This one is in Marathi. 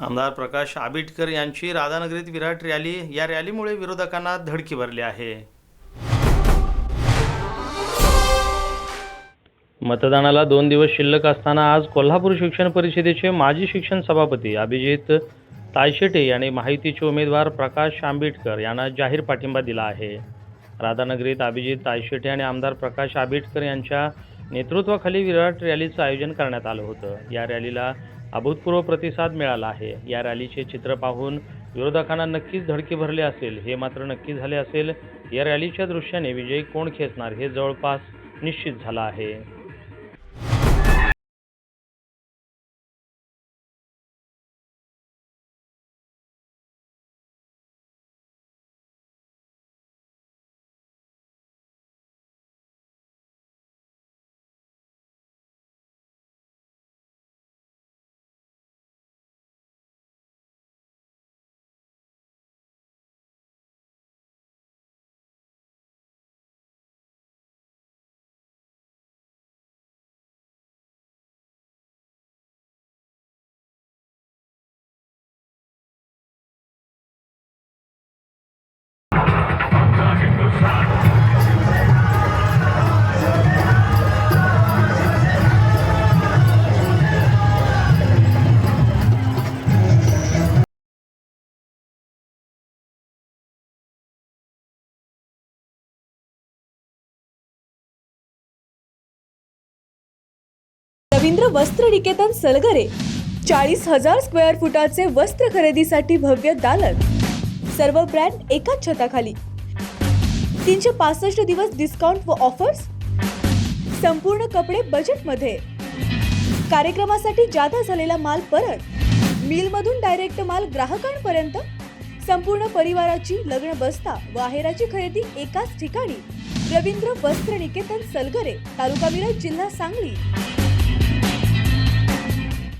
आमदार प्रकाश आंबेडकर यांची राधानगरीत विराट रॅली। या रॅलीमुळे विरोधकांना धडकी भरली आहे। मतदानाला 2 दिवस शिल्लक असताना आज कोल्हापूर शिक्षण परिषदेचे माजी शिक्षण सभापती अभिजित तायशेटे यांनी माहितीचे उमेदवार प्रकाश आंबेडकर यांना जाहीर पाठिंबा दिला आहे। राधानगरीत अभिजित तायशेटे आणि आमदार प्रकाश आंबेडकर यांच्या नेतृत्वाखाली विराट रॅलीचं आयोजन करण्यात आलं होतं। या रॅलीला अभूतपूर्व प्रतिसाद मिळाला आहे। या रॅलीचे चित्र पाहून विरोधकांना नक्कीच धडकी भरले असेल। हे मात्र नक्की झाले असेल, या रॅलीच्या दृश्याने विजय कोण खेचणार हे जवळपास निश्चित झालं आहे। रवींद्र वस्त्र निकेतन सलगरे 40,000 स्क्वेअर फुटाचे वस्त्र खरेदीसाठी भव्य दालन। सर्व ब्रँड एकाच छताखाली। 365 दिवस डिस्काउंट व ऑफर्स। संपूर्ण कपडे बजेट मध्ये। कार्यक्रमासाठी जादा झालेला माल परत। मिल मधून डायरेक्ट माल ग्राहकांपर्यंत। संपूर्ण परिवाराची लग्न बस्ता व आहेराची खरेदी एकाच ठिकाणी। रवींद्र वस्त्र निकेतन सलगरे, तालुका मिरज, जिल्हा सांगली।